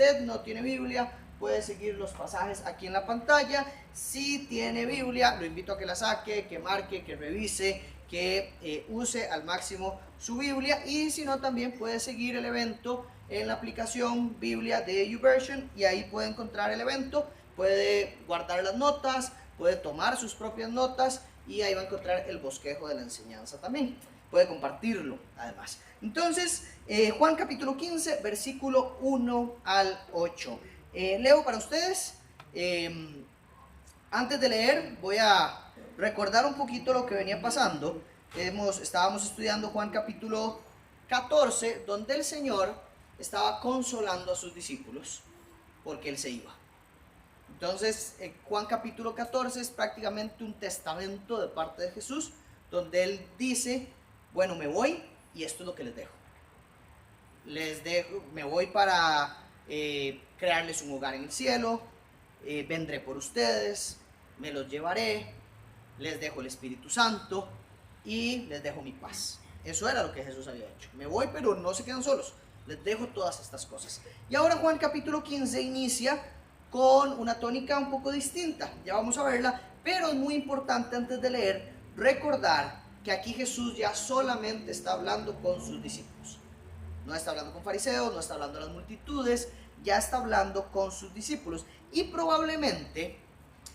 usted no tiene Biblia, puede seguir los pasajes aquí en la pantalla. Si tiene Biblia, lo invito a que la saque, que marque, que revise, que use al máximo su Biblia. Y si no, también puede seguir el evento en la aplicación Biblia de YouVersion, y ahí puede encontrar el evento, puede guardar las notas, puede tomar sus propias notas, y ahí va a encontrar el bosquejo de la enseñanza también. Puede compartirlo además. Entonces, Juan capítulo 15, versículo 1 al 8. Leo para ustedes. Antes de leer, voy a recordar un poquito lo que venía pasando. Estábamos estudiando Juan capítulo 14, donde el Señor estaba consolando a sus discípulos porque Él se iba. Entonces, Juan capítulo 14 es prácticamente un testamento de parte de Jesús, donde Él dice, bueno, me voy y esto es lo que les dejo. Me voy para crearles un hogar en el cielo, vendré por ustedes, me los llevaré, les dejo el Espíritu Santo y les dejo mi paz. Eso era lo que Jesús había hecho. Me voy, pero no se quedan solos, les dejo todas estas cosas. Y ahora Juan capítulo 15 inicia con una tónica un poco distinta, ya vamos a verla, pero es muy importante antes de leer recordar que aquí Jesús ya solamente está hablando con sus discípulos. No está hablando con fariseos, no está hablando a las multitudes, ya está hablando con sus discípulos. Y probablemente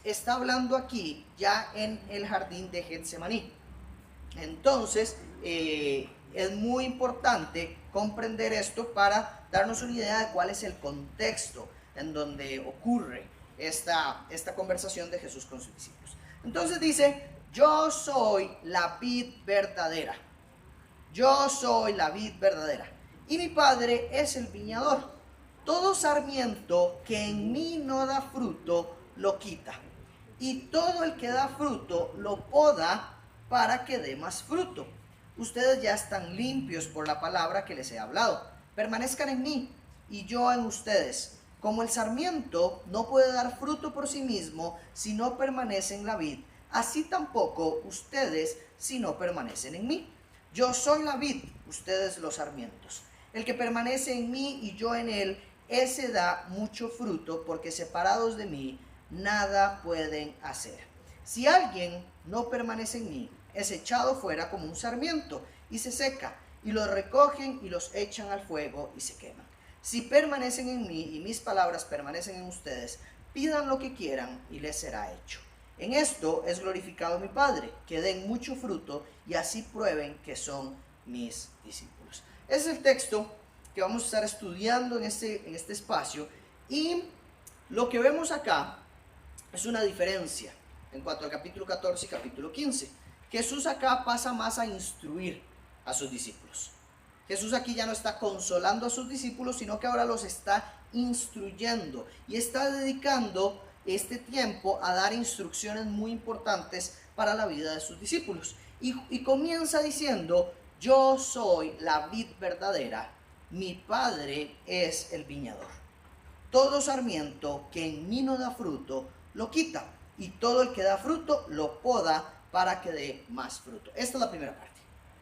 está hablando aquí ya en el jardín de Getsemaní. Entonces, es muy importante comprender esto para darnos una idea de cuál es el contexto en donde ocurre esta conversación de Jesús con sus discípulos. Entonces dice, yo soy la vid verdadera. Yo soy la vid verdadera. Y mi Padre es el viñador. Todo sarmiento que en mí no da fruto, lo quita. Y todo el que da fruto, lo poda para que dé más fruto. Ustedes ya están limpios por la palabra que les he hablado. Permanezcan en mí y yo en ustedes. Como el sarmiento no puede dar fruto por sí mismo si no permanece en la vid, así tampoco ustedes si no permanecen en mí. Yo soy la vid, ustedes los sarmientos. El que permanece en mí y yo en él, ese da mucho fruto, porque separados de mí nada pueden hacer. Si alguien no permanece en mí, es echado fuera como un sarmiento y se seca, y los recogen y los echan al fuego y se queman. Si permanecen en mí y mis palabras permanecen en ustedes, pidan lo que quieran y les será hecho. En esto es glorificado mi Padre, que den mucho fruto y así prueben que son mis discípulos. Ese es el texto que vamos a estar estudiando en este espacio, y lo que vemos acá es una diferencia en cuanto al capítulo 14 y capítulo 15. Jesús acá pasa más a instruir a sus discípulos. Jesús aquí ya no está consolando a sus discípulos, sino que ahora los está instruyendo y está dedicando este tiempo a dar instrucciones muy importantes para la vida de sus discípulos. Y comienza diciendo, yo soy la vid verdadera, mi Padre es el viñador. Todo sarmiento que en mí no da fruto, lo quita, y todo el que da fruto, lo poda para que dé más fruto. Esta es la primera parte.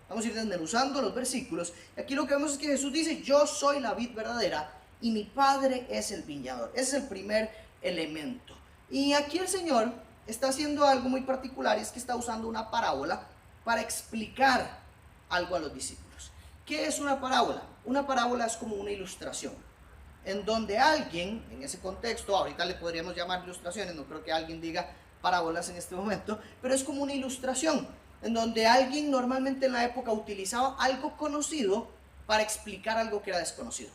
Vamos a ir desmenuzando los versículos. Aquí lo que vemos es que Jesús dice, yo soy la vid verdadera y mi Padre es el viñador. Ese es el primer elemento. Y aquí el Señor está haciendo algo muy particular, y es que está usando una parábola para explicar algo a los discípulos. ¿Qué es una parábola? Una parábola es como una ilustración, en donde alguien, en ese contexto, ahorita le podríamos llamar ilustraciones, no creo que alguien diga parábolas en este momento, pero es como una ilustración, en donde alguien normalmente en la época utilizaba algo conocido para explicar algo que era desconocido.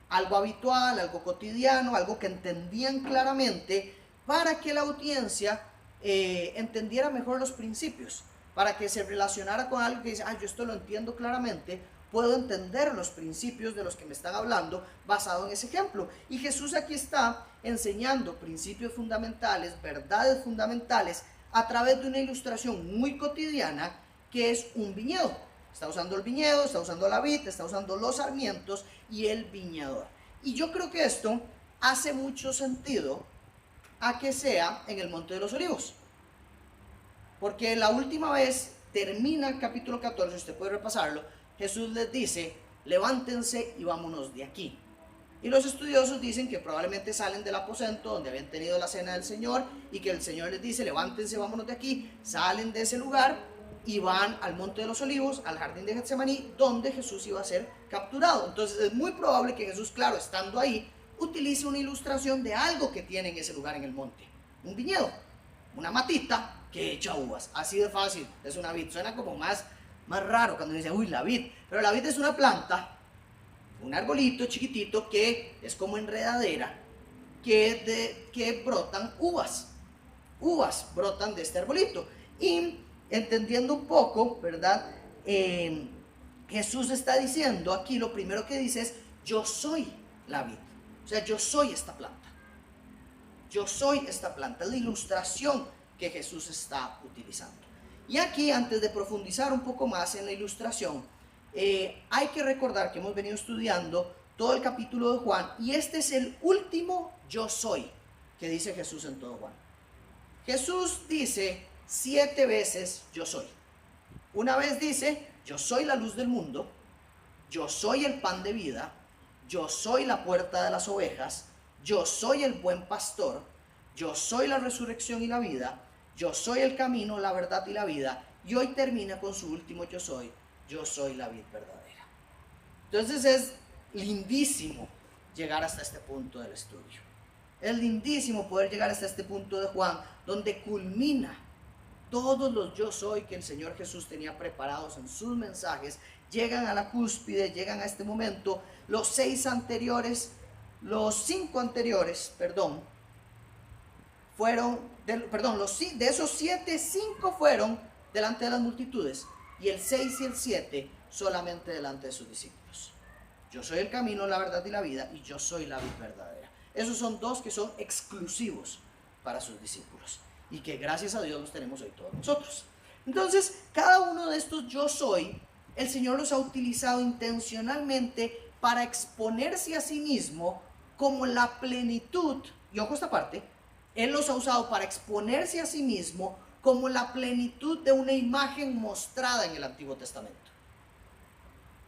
Algo habitual, algo cotidiano, algo que entendían claramente, para que la audiencia entendiera mejor los principios, para que se relacionara con algo que dice, yo esto lo entiendo claramente, puedo entender los principios de los que me están hablando basado en ese ejemplo. Y Jesús aquí está enseñando principios fundamentales, verdades fundamentales, a través de una ilustración muy cotidiana, que es un viñedo. Está usando el viñedo, está usando la vid, está usando los sarmientos y el viñador. Y yo creo que esto hace mucho sentido a que sea en el Monte de los Olivos, porque la última vez termina el capítulo 14, usted puede repasarlo. Jesús les dice, levántense y vámonos de aquí. Y los estudiosos dicen que probablemente salen del aposento donde habían tenido la cena del Señor y que el Señor les dice, levántense, vámonos de aquí. Salen de ese lugar y van al Monte de los Olivos, al jardín de Getsemaní, donde Jesús iba a ser capturado. Entonces es muy probable que Jesús, claro, estando ahí, utilice una ilustración de algo que tiene en ese lugar en el monte. Un viñedo, una matita que echa uvas. Así de fácil, es una vid. Suena como más raro cuando dice, uy, la vid. Pero la vid es una planta, un arbolito chiquitito que es como enredadera, que brotan uvas. Uvas brotan de este arbolito. Y entendiendo un poco, ¿verdad? Jesús está diciendo aquí, lo primero que dice es, yo soy la vid. O sea, yo soy esta planta. Yo soy esta planta. Es la ilustración que Jesús está utilizando. Y aquí, antes de profundizar un poco más en la ilustración, hay que recordar que hemos venido estudiando todo el capítulo de Juan, y este es el último yo soy que dice Jesús en todo Juan. Jesús dice 7 veces yo soy. Una vez dice, yo soy la luz del mundo, yo soy el pan de vida, yo soy la puerta de las ovejas, yo soy el buen pastor, yo soy la resurrección y la vida, yo soy el camino, la verdad y la vida. Y hoy termina con su último yo soy la vid verdadera. Entonces es lindísimo llegar hasta este punto del estudio. Es lindísimo poder llegar hasta este punto de Juan, donde culmina todos los yo soy que el Señor Jesús tenía preparados en sus mensajes. Llegan a la cúspide, llegan a este momento. Los 5 anteriores, fueron, de esos 7, 5 fueron delante de las multitudes, y el 6 y el 7 solamente delante de sus discípulos. Yo soy el camino, la verdad y la vida, y yo soy la vid verdadera. Esos son 2 que son exclusivos para sus discípulos, y que gracias a Dios los tenemos hoy todos nosotros. Entonces, cada uno de estos yo soy, el Señor los ha utilizado intencionalmente para exponerse a sí mismo como la plenitud, y ojo esta parte, Él los ha usado para exponerse a sí mismo como la plenitud de una imagen mostrada en el Antiguo Testamento.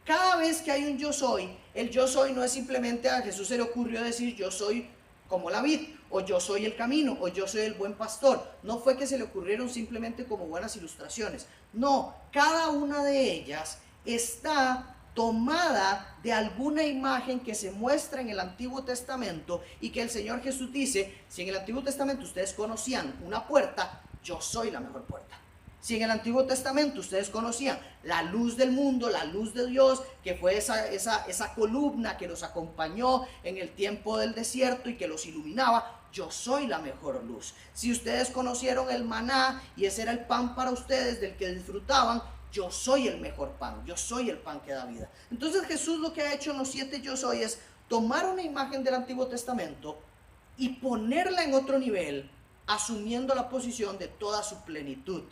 Cada vez que hay un yo soy, el yo soy no es simplemente a Jesús se le ocurrió decir yo soy como la vid, o yo soy el camino, o yo soy el buen pastor. No fue que se le ocurrieron simplemente como buenas ilustraciones. No, cada una de ellas está tomada de alguna imagen que se muestra en el Antiguo Testamento, y que el Señor Jesús dice, si en el Antiguo Testamento ustedes conocían una puerta, yo soy la mejor puerta. Si en el Antiguo Testamento ustedes conocían la luz del mundo, la luz de Dios, que fue esa columna que los acompañó en el tiempo del desierto y que los iluminaba, yo soy la mejor luz. Si ustedes conocieron el maná y ese era el pan para ustedes del que disfrutaban, yo soy el mejor pan, yo soy el pan que da vida. Entonces Jesús lo que ha hecho en los 7 yo soy es tomar una imagen del Antiguo Testamento y ponerla en otro nivel, asumiendo la posición de toda su plenitud,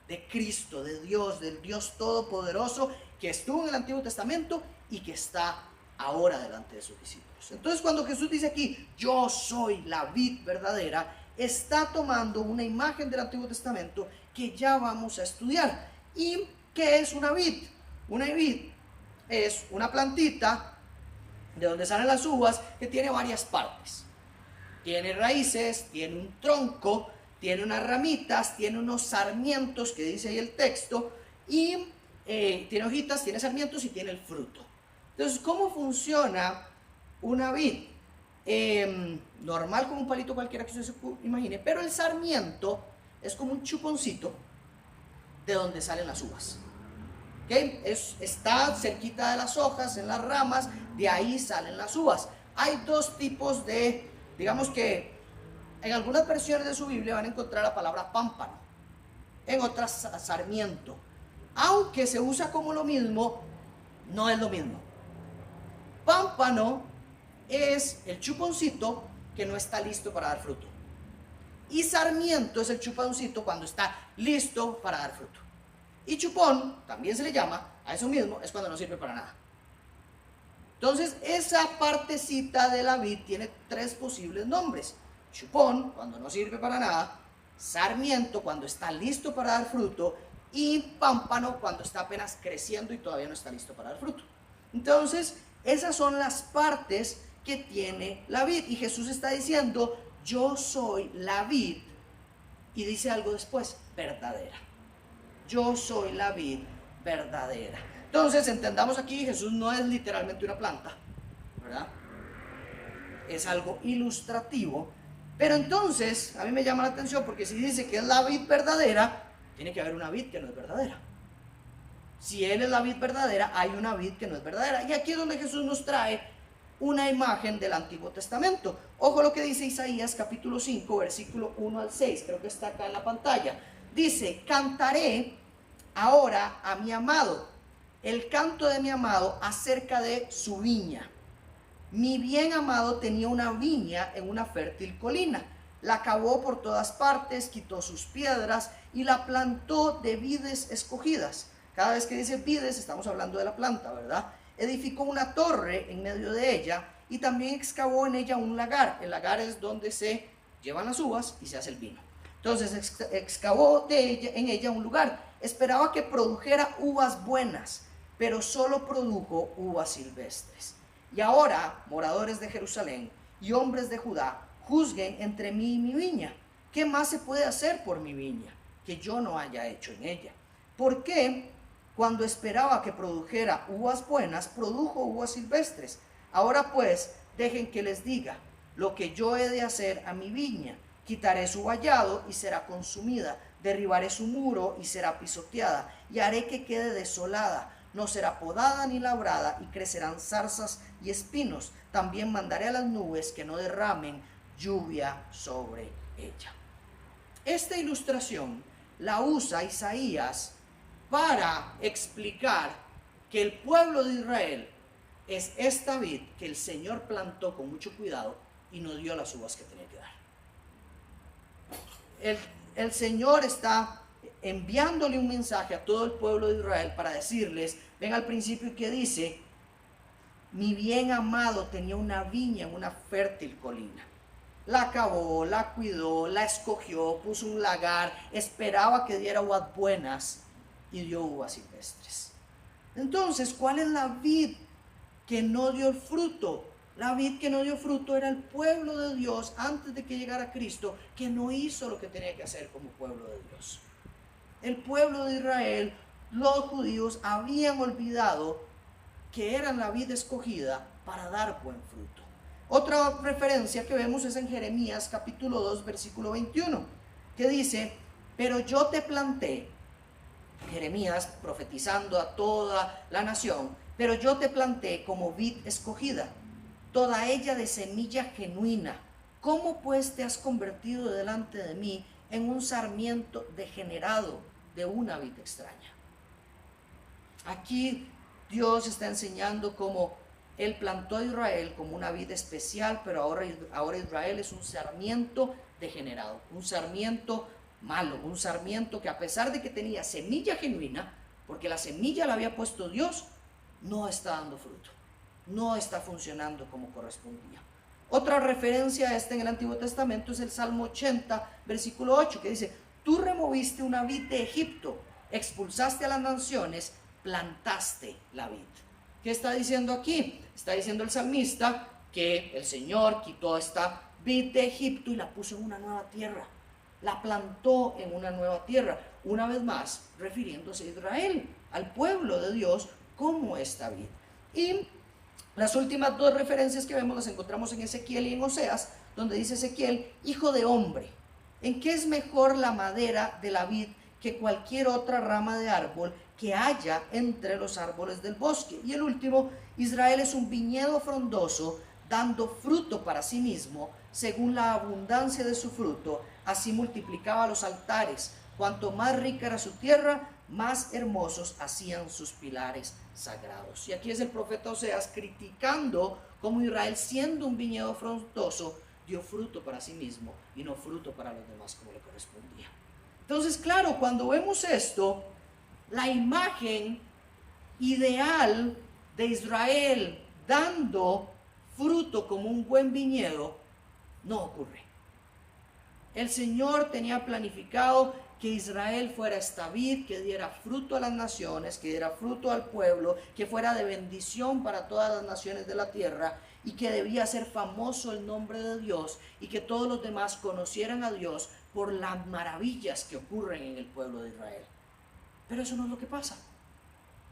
de Cristo, de Dios, del Dios Todopoderoso que estuvo en el Antiguo Testamento y que está ahora delante de sus discípulos. Entonces cuando Jesús dice aquí, yo soy la vid verdadera, está tomando una imagen del Antiguo Testamento que ya vamos a estudiar. ¿Y qué es una vid? Una vid es una plantita de donde salen las uvas que tiene varias partes. Tiene raíces, tiene un tronco, tiene unas ramitas, tiene unos sarmientos, que dice ahí el texto, y tiene hojitas, tiene sarmientos y tiene el fruto. Entonces, ¿cómo funciona una vid? Normal, como un palito cualquiera que usted se imagine, pero el sarmiento es como un chuponcito de donde salen las uvas. ¿Okay? Está cerquita de las hojas, en las ramas, de ahí salen las uvas. Hay 2 tipos de, digamos que en algunas versiones de su Biblia van a encontrar la palabra pámpano, en otras sarmiento. Aunque se usa como lo mismo, no es lo mismo. Pámpano es el chuponcito que no está listo para dar fruto. Y sarmiento es el chuponcito cuando está listo para dar fruto. Y chupón, también se le llama a eso mismo, es cuando no sirve para nada. Entonces, esa partecita de la vid tiene 3 posibles nombres. Chupón, cuando no sirve para nada, sarmiento, cuando está listo para dar fruto, y pámpano, cuando está apenas creciendo y todavía no está listo para dar fruto. Entonces, esas son las partes que tiene la vid. Y Jesús está diciendo, yo soy la vid. Y dice algo después, verdadera. Yo soy la vid verdadera. Entonces entendamos aquí, Jesús no es literalmente una planta, ¿verdad? Es algo ilustrativo. Pero entonces, a mí me llama la atención porque si dice que es la vid verdadera, tiene que haber una vid que no es verdadera. Si Él es la vid verdadera, hay una vid que no es verdadera. Y aquí es donde Jesús nos trae una imagen del Antiguo Testamento. Ojo lo que dice Isaías capítulo 5, versículo 1 al 6, creo que está acá en la pantalla. Dice, cantaré ahora a mi amado, el canto de mi amado acerca de su viña. Mi bien amado tenía una viña en una fértil colina. La cavó por todas partes, quitó sus piedras y la plantó de vides escogidas. Cada vez que dice vides, estamos hablando de la planta, ¿verdad? Edificó una torre en medio de ella y también excavó en ella un lagar. El lagar es donde se llevan las uvas y se hace el vino. Entonces excavó en ella un lugar. Esperaba que produjera uvas buenas, pero solo produjo uvas silvestres. Y ahora, moradores de Jerusalén y hombres de Judá, juzguen entre mí y mi viña. ¿Qué más se puede hacer por mi viña que yo no haya hecho en ella? ¿Por qué cuando esperaba que produjera uvas buenas, produjo uvas silvestres? Ahora pues, dejen que les diga lo que yo he de hacer a mi viña. Quitaré su vallado y será consumida, derribaré su muro y será pisoteada, y haré que quede desolada. No será podada ni labrada, y crecerán zarzas y espinos. También mandaré a las nubes que no derramen lluvia sobre ella. Esta ilustración la usa Isaías para explicar que el pueblo de Israel es esta vid que el Señor plantó con mucho cuidado y no dio las uvas que tenía que dar. El Señor está enviándole un mensaje a todo el pueblo de Israel para decirles, ven al principio que dice, mi bien amado tenía una viña en una fértil colina. La cavó, la cuidó, la escogió, puso un lagar, esperaba que diera uvas buenas y dio uvas silvestres. Entonces, ¿cuál es la vid que no dio el fruto? La vid que no dio fruto era el pueblo de Dios antes de que llegara Cristo, que no hizo lo que tenía que hacer como pueblo de Dios. El pueblo de Israel, los judíos, habían olvidado que eran la vid escogida para dar buen fruto. Otra referencia que vemos es en Jeremías capítulo 2, versículo 21, que dice, pero yo te planté, Jeremías profetizando a toda la nación, pero yo te planté como vid escogida, toda ella de semilla genuina. ¿Cómo pues te has convertido delante de mí en un sarmiento degenerado de una vid extraña? Aquí Dios está enseñando cómo Él plantó a Israel como una vid especial, pero ahora Israel es un sarmiento degenerado, un sarmiento malo, un sarmiento que a pesar de que tenía semilla genuina, porque la semilla la había puesto Dios, no está dando fruto, no está funcionando como correspondía. Otra referencia a este en el Antiguo Testamento es el Salmo 80, versículo 8, que dice, tú removiste una vid de Egipto, expulsaste a las naciones, plantaste la vid. ¿Qué está diciendo aquí? Está diciendo el salmista que el Señor quitó esta vid de Egipto y la puso en una nueva tierra, la plantó en una nueva tierra, una vez más refiriéndose a Israel, al pueblo de Dios como esta vid. Y las últimas dos referencias que vemos las encontramos en Ezequiel y en Oseas, donde dice Ezequiel, hijo de hombre, ¿en qué es mejor la madera de la vid que cualquier otra rama de árbol que haya entre los árboles del bosque? Y el último, Israel es un viñedo frondoso, dando fruto para sí mismo, según la abundancia de su fruto, así multiplicaba los altares. Cuanto más rica era su tierra, más hermosos hacían sus pilares sagrados. Y aquí es el profeta Oseas criticando cómo Israel, siendo un viñedo frondoso, dio fruto para sí mismo y no fruto para los demás como le correspondía. Entonces, claro, cuando vemos esto, la imagen ideal de Israel dando fruto como un buen viñedo no ocurre. El Señor tenía planificado que Israel fuera esta vid, que diera fruto a las naciones, que diera fruto al pueblo, que fuera de bendición para todas las naciones de la tierra. y que debía ser famoso el nombre de Dios y que todos los demás conocieran a Dios por las maravillas que ocurren en el pueblo de Israel. Pero eso no es lo que pasa.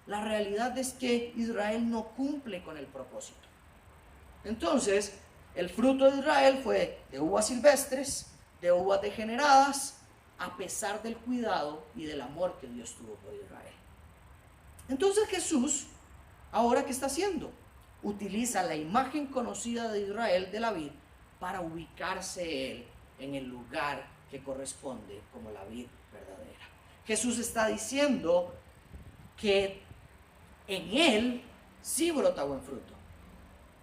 La realidad es que Israel no cumple con el propósito. Entonces, el fruto de Israel fue de uvas silvestres, de uvas degeneradas, a pesar del cuidado y del amor que Dios tuvo por Israel. Entonces Jesús, ahora ¿qué está haciendo? Utiliza la imagen conocida de Israel de la vid para ubicarse él en el lugar que corresponde como la vid verdadera. Jesús está diciendo que en él sí brota buen fruto,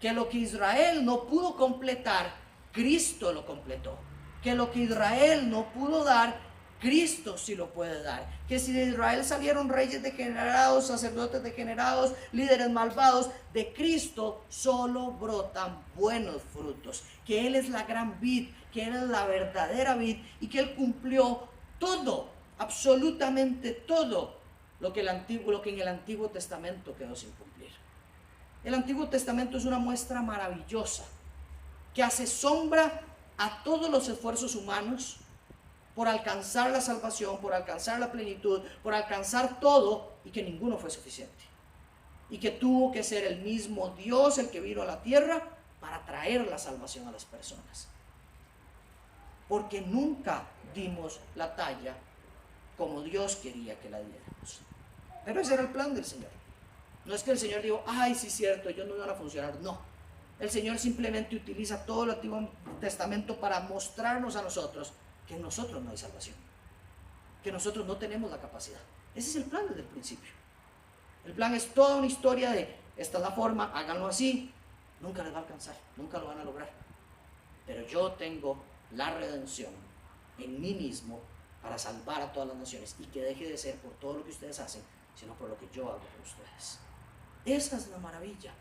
que lo que Israel no pudo completar, Cristo lo completó, que lo que Israel no pudo dar, Cristo sí lo puede dar, que si de Israel salieron reyes degenerados, sacerdotes degenerados, líderes malvados, de Cristo solo brotan buenos frutos, que Él es la gran vid, que Él es la verdadera vid y que Él cumplió todo, absolutamente todo lo que en el Antiguo Testamento quedó sin cumplir. El Antiguo Testamento es una muestra maravillosa que hace sombra a todos los esfuerzos humanos por alcanzar la salvación, por alcanzar la plenitud, por alcanzar todo, y que ninguno fue suficiente. Y que tuvo que ser el mismo Dios el que vino a la tierra para traer la salvación a las personas. Porque nunca dimos la talla como Dios quería que la diéramos. Pero ese era el plan del Señor. No es que el Señor dijo, ay, sí es cierto, ellos no iban a funcionar. No. El Señor simplemente utiliza todo el Antiguo Testamento para mostrarnos a nosotros que en nosotros no hay salvación, que nosotros no tenemos la capacidad. Ese es el plan desde el principio. El plan es toda una historia de, esta es la forma, háganlo así, nunca les va a alcanzar, nunca lo van a lograr. Pero yo tengo la redención en mí mismo para salvar a todas las naciones y que deje de ser por todo lo que ustedes hacen, sino por lo que yo hago por ustedes. Esa es la maravilla.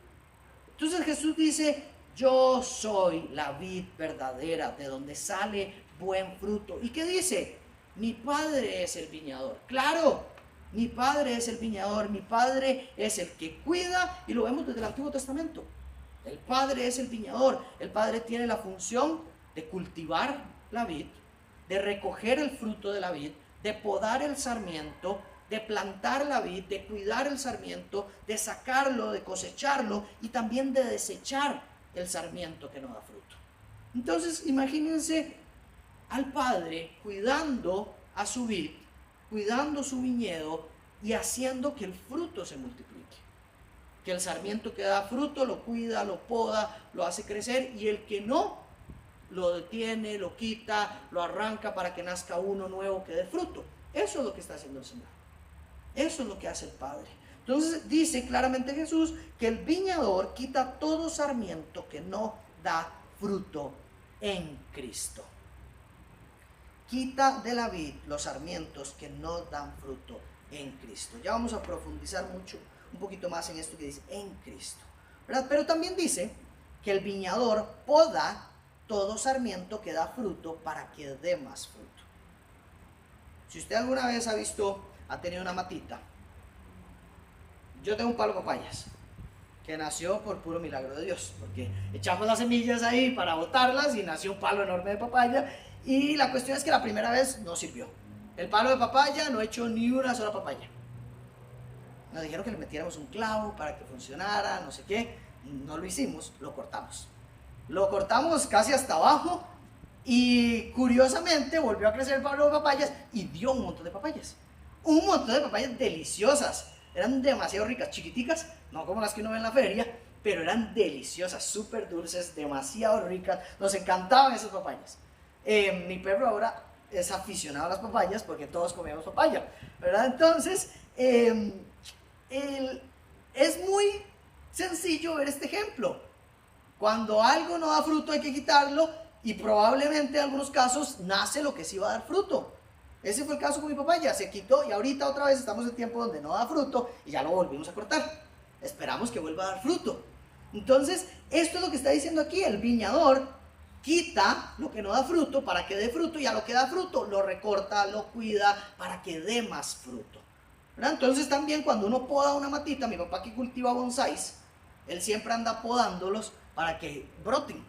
Entonces Jesús dice, yo soy la vid verdadera, de donde sale buen fruto. ¿Y qué dice? Mi Padre es el viñador. Claro, mi Padre es el viñador, mi Padre es el que cuida, y lo vemos desde el Antiguo Testamento. El Padre es el viñador. El Padre tiene la función de cultivar la vid, de recoger el fruto de la vid, de podar el sarmiento, de plantar la vid, de cuidar el sarmiento, de sacarlo, de cosecharlo y también de desechar el sarmiento que no da fruto. Entonces imagínense al Padre cuidando a su vid, cuidando su viñedo y haciendo que el fruto se multiplique. Que el sarmiento que da fruto lo cuida, lo poda, lo hace crecer, y el que no, lo detiene, lo quita, lo arranca para que nazca uno nuevo que dé fruto. Eso es lo que está haciendo el Señor. Eso es lo que hace el Padre. Entonces dice claramente Jesús que el viñador quita todo sarmiento que no da fruto en Cristo. Quita de la vid los sarmientos que no dan fruto en Cristo. Ya vamos a profundizar un poquito más en esto que dice en Cristo, ¿verdad? Pero también dice que el viñador poda todo sarmiento que da fruto para que dé más fruto. Si usted alguna vez ha tenido una matita, yo tengo un palo de papayas que nació por puro milagro de Dios, porque echamos las semillas ahí para botarlas y nació un palo enorme de papaya, y la cuestión es que la primera vez no sirvió. El palo de papaya no echó ni una sola papaya. Nos dijeron que le metiéramos un clavo para que funcionara, no sé qué, no lo hicimos, lo cortamos. Lo cortamos casi hasta abajo y curiosamente volvió a crecer el palo de papayas y dio un montón de papayas. Un montón de papayas deliciosas. Eran demasiado ricas, chiquiticas, no como las que uno ve en la feria, pero eran deliciosas, súper dulces, demasiado ricas. Nos encantaban esas papayas. Mi perro ahora es aficionado a las papayas porque todos comíamos papaya, ¿verdad? Entonces, es muy sencillo ver este ejemplo. Cuando algo no da fruto hay que quitarlo, y probablemente en algunos casos nace lo que sí va a dar fruto. Ese fue el caso con mi papaya, se quitó y ahorita otra vez estamos en tiempo donde no da fruto y ya lo volvimos a cortar. Esperamos que vuelva a dar fruto. Entonces, esto es lo que está diciendo aquí, el viñador quita lo que no da fruto para que dé fruto, y a lo que da fruto lo recorta, lo cuida para que dé más fruto, ¿verdad? Entonces también cuando uno poda una matita, mi papá que cultiva bonsáis, él siempre anda podándolos para que broten.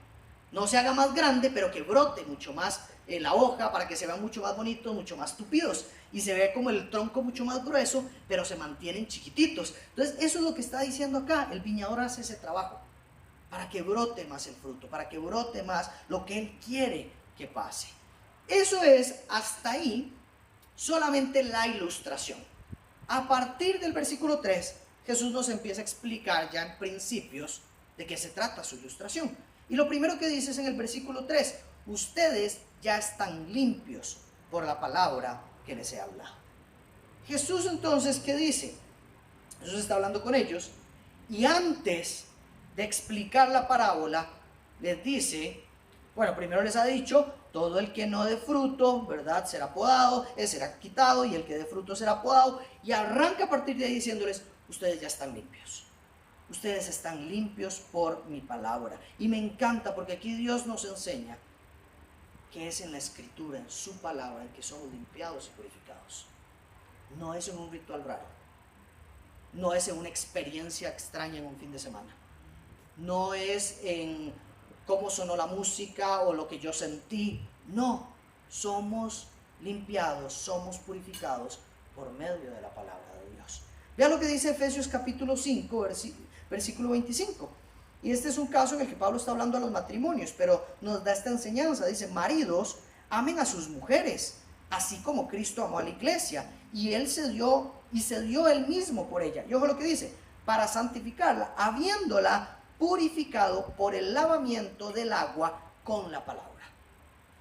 No se haga más grande, pero que brote mucho más la hoja, para que se vean mucho más bonitos, mucho más tupidos. Y se ve como el tronco mucho más grueso, pero se mantienen chiquititos. Entonces, eso es lo que está diciendo acá. El viñador hace ese trabajo para que brote más el fruto, para que brote más lo que él quiere que pase. Eso es, hasta ahí, solamente la ilustración. A partir del versículo 3, Jesús nos empieza a explicar ya en principios de qué se trata su ilustración. Y lo primero que dice es en el versículo 3, ustedes ya están limpios por la palabra que les he hablado. Jesús entonces, ¿qué dice? Jesús está hablando con ellos y antes de explicar la parábola, les dice, bueno, primero les ha dicho, todo el que no dé fruto, ¿verdad? Será podado, será quitado, y el que dé fruto será podado, y arranca a partir de ahí diciéndoles, ustedes ya están limpios. Ustedes están limpios por mi palabra. Y me encanta porque aquí Dios nos enseña que es en la escritura, en su palabra, en que somos limpiados y purificados. No es en un ritual raro. No es en una experiencia extraña en un fin de semana. No es en cómo sonó la música o lo que yo sentí. No, somos limpiados, somos purificados por medio de la palabra de Dios. Vean lo que dice Efesios capítulo 5, versículo 25. Y este es un caso en el que Pablo está hablando a los matrimonios, pero nos da esta enseñanza. Dice, maridos, amen a sus mujeres, así como Cristo amó a la iglesia, y él se dio él mismo por ella. Y ojo lo que dice, para santificarla, habiéndola purificado por el lavamiento del agua con la palabra.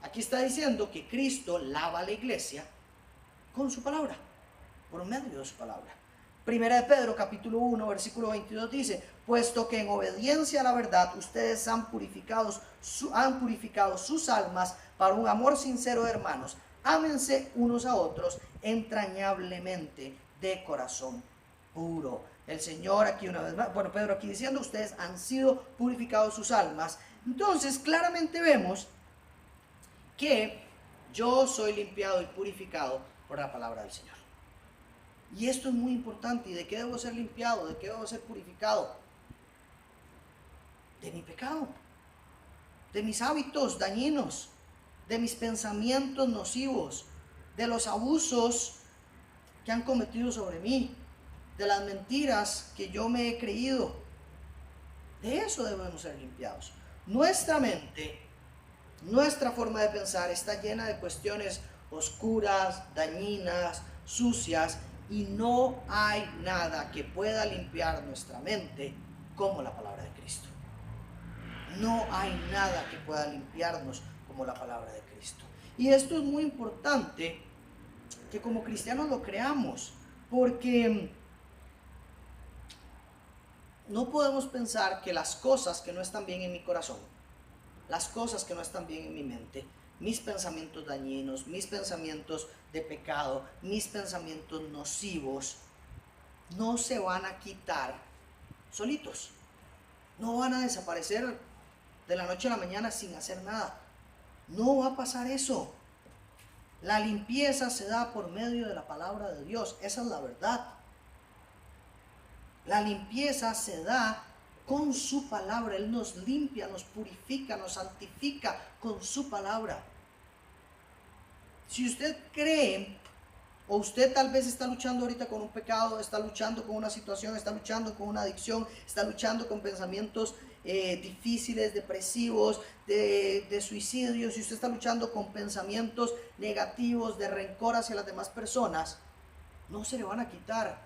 Aquí está diciendo que Cristo lava a la iglesia con su palabra, por medio de su palabra. Primera de Pedro capítulo 1 versículo 22 dice, puesto que en obediencia a la verdad ustedes han purificado sus almas para un amor sincero de hermanos, ámense unos a otros entrañablemente de corazón puro. El Señor aquí una vez más, bueno, Pedro aquí diciendo, ustedes han sido purificados sus almas. Entonces claramente vemos que yo soy limpiado y purificado por la palabra del Señor. Y esto es muy importante. ¿Y de qué debo ser limpiado? ¿De qué debo ser purificado? De mi pecado, de mis hábitos dañinos, de mis pensamientos nocivos, de los abusos que han cometido sobre mí, de las mentiras que yo me he creído. De eso debemos ser limpiados. Nuestra mente, nuestra forma de pensar está llena de cuestiones oscuras, dañinas, sucias, y no hay nada que pueda limpiar nuestra mente como la palabra de Cristo. No hay nada que pueda limpiarnos como la palabra de Cristo. Y esto es muy importante que como cristianos lo creamos, porque no podemos pensar que las cosas que no están bien en mi corazón, las cosas que no están bien en mi mente, mis pensamientos dañinos, mis pensamientos de pecado, mis pensamientos nocivos, no se van a quitar solitos. No van a desaparecer de la noche a la mañana sin hacer nada. No va a pasar eso. La limpieza se da por medio de la palabra de Dios. Esa es la verdad. La limpieza se da con su palabra. Él nos limpia, nos purifica, nos santifica con su palabra. Si usted cree, o usted tal vez está luchando ahorita con un pecado, está luchando con una situación, está luchando con una adicción, está luchando con pensamientos difíciles, depresivos, de suicidio, si usted está luchando con pensamientos negativos, de rencor hacia las demás personas, no se le van a quitar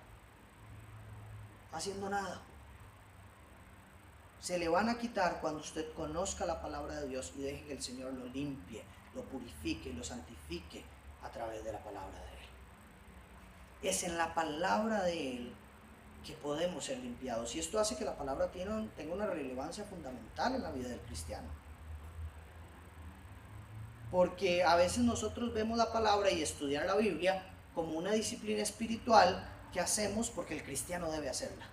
haciendo nada. Se le van a quitar cuando usted conozca la palabra de Dios y deje que el Señor lo limpie, lo purifique y lo santifique a través de la palabra de Él. Es en la palabra de Él que podemos ser limpiados. Y esto hace que la palabra tenga una relevancia fundamental en la vida del cristiano. Porque a veces nosotros vemos la palabra y estudiar la Biblia como una disciplina espiritual que hacemos porque el cristiano debe hacerla.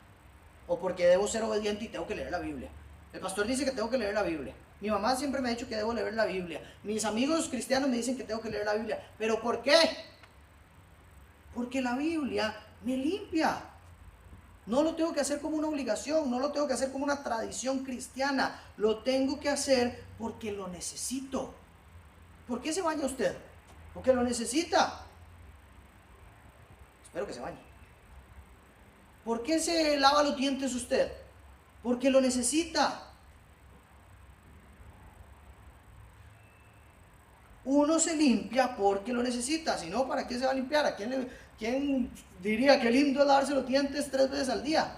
O porque debo ser obediente y tengo que leer la Biblia. El pastor dice que tengo que leer la Biblia. Mi mamá siempre me ha dicho que debo leer la Biblia. Mis amigos cristianos me dicen que tengo que leer la Biblia. ¿Pero por qué? Porque la Biblia me limpia. No lo tengo que hacer como una obligación, no lo tengo que hacer como una tradición cristiana. Lo tengo que hacer porque lo necesito. ¿Por qué se baña usted? Porque lo necesita. Espero que se bañe. ¿Por qué se lava los dientes usted? Porque lo necesita. Uno se limpia porque lo necesita, si no, ¿para qué se va a limpiar? ¿Quién diría que lindo es lavarse los dientes 3 veces al día?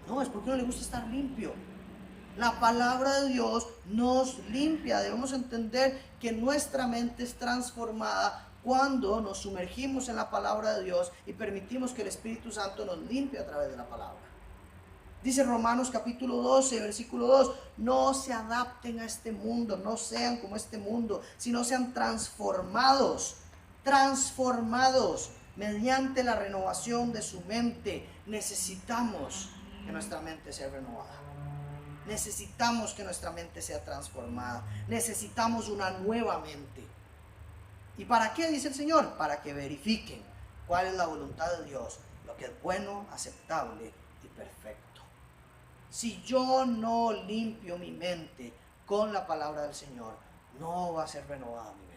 No, es porque no le gusta estar limpio. La palabra de Dios nos limpia. Debemos entender que nuestra mente es transformada cuando nos sumergimos en la palabra de Dios y permitimos que el Espíritu Santo nos limpie a través de la palabra. Dice Romanos capítulo 12, versículo 2, no se adapten a este mundo, no sean como este mundo, sino sean transformados mediante la renovación de su mente. Necesitamos que nuestra mente sea renovada. Necesitamos que nuestra mente sea transformada. Necesitamos una nueva mente. ¿Y para qué? Dice el Señor, para que verifiquen cuál es la voluntad de Dios, lo que es bueno, aceptable y perfecto. Si yo no limpio mi mente con la palabra del Señor, no va a ser renovada mi mente.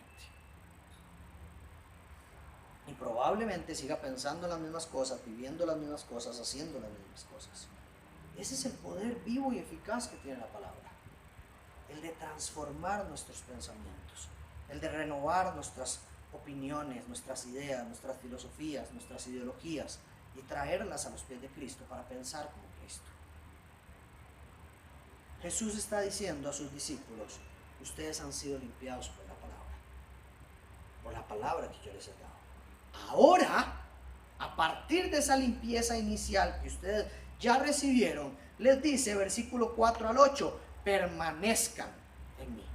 Y probablemente siga pensando en las mismas cosas, viviendo las mismas cosas, haciendo las mismas cosas. Ese es el poder vivo y eficaz que tiene la palabra. El de transformar nuestros pensamientos, el de renovar nuestras opiniones, nuestras ideas, nuestras filosofías, nuestras ideologías y traerlas a los pies de Cristo para pensar como Cristo. Jesús está diciendo a sus discípulos, ustedes han sido limpiados por la palabra que yo les he dado. Ahora, a partir de esa limpieza inicial que ustedes ya recibieron, les dice, versículo 4 al 8, permanezcan en mí.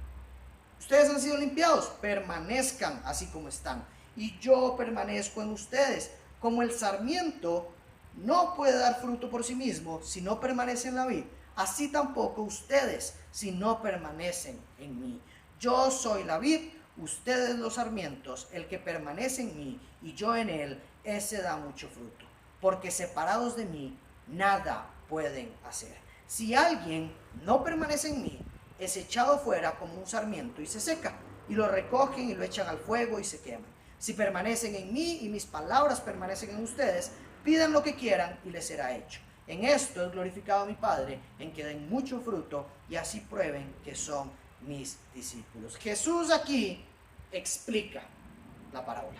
Ustedes han sido limpiados, permanezcan así como están. Y yo permanezco en ustedes. Como el sarmiento no puede dar fruto por sí mismo si no permanece en la vid, así tampoco ustedes si no permanecen en mí. Yo soy la vid, ustedes los sarmientos. El que permanece en mí y yo en él, ese da mucho fruto. Porque separados de mí, nada pueden hacer. Si alguien no permanece en mí, es echado fuera como un sarmiento y se seca, y lo recogen y lo echan al fuego y se queman. Si permanecen en mí y mis palabras permanecen en ustedes, pidan lo que quieran y les será hecho. En esto es glorificado mi Padre, en que den mucho fruto y así prueben que son mis discípulos. Jesús aquí explica la parábola.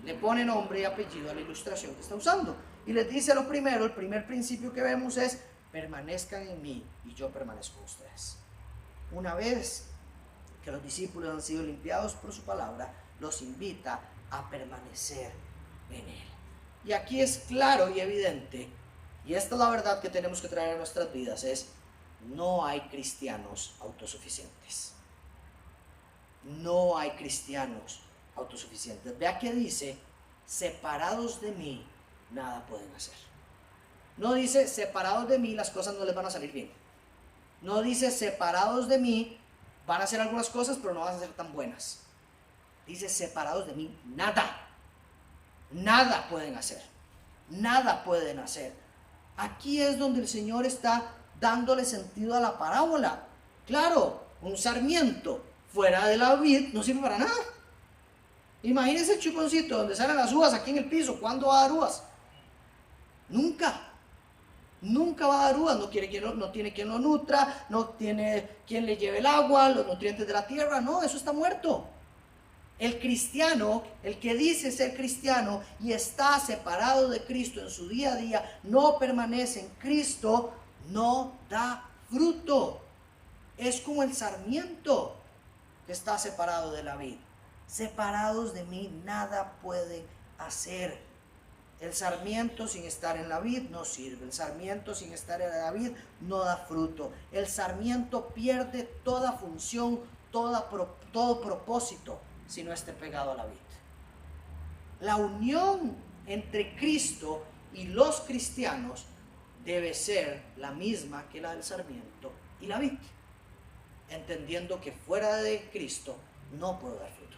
Le pone nombre y apellido a la ilustración que está usando. Y les dice lo primero, el primer principio que vemos es, permanezcan en mí y yo permanezco en ustedes. Una vez que los discípulos han sido limpiados por su palabra, los invita a permanecer en él. Y aquí es claro y evidente, y esta es la verdad que tenemos que traer a nuestras vidas, es, no hay cristianos autosuficientes. No hay cristianos autosuficientes. Vea que dice, separados de mí, nada pueden hacer. No dice, separados de mí, las cosas no les van a salir bien. No dice, separados de mí, van a hacer algunas cosas, pero no van a ser tan buenas. Dice, separados de mí, nada pueden hacer. Nada pueden hacer. Aquí es donde el Señor está dándole sentido a la parábola. Claro, un sarmiento fuera de la vid no sirve para nada. Imagínense el chuponcito donde salen las uvas aquí en el piso. ¿Cuándo va a dar uvas? Nunca va a dar uvas. No tiene quien lo nutra, no tiene quien le lleve el agua, los nutrientes de la tierra. No, eso está muerto. El cristiano, el que dice ser cristiano y está separado de Cristo en su día a día, no permanece en Cristo, no da fruto. Es como el sarmiento que está separado de la vid. Separados de mí nada pueden hacer. El sarmiento sin estar en la vid no sirve. El sarmiento sin estar en la vid no da fruto. El sarmiento pierde toda función, todo propósito si no esté pegado a la vid. La unión entre Cristo y los cristianos debe ser la misma que la del sarmiento y la vid, entendiendo que fuera de Cristo no puedo dar fruto,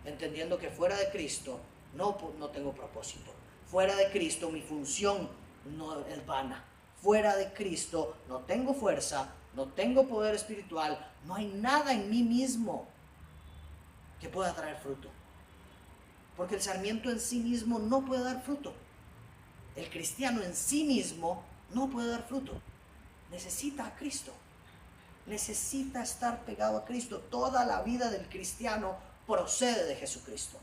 entendiendo que fuera de Cristo no tengo propósito, Fuera de Cristo mi función no es vana. Fuera de Cristo no tengo fuerza, no tengo poder espiritual, no hay nada en mí mismo que pueda traer fruto. Porque el sarmiento en sí mismo no puede dar fruto. El cristiano en sí mismo no puede dar fruto. Necesita a Cristo. Necesita estar pegado a Cristo. Toda la vida del cristiano procede de Jesucristo.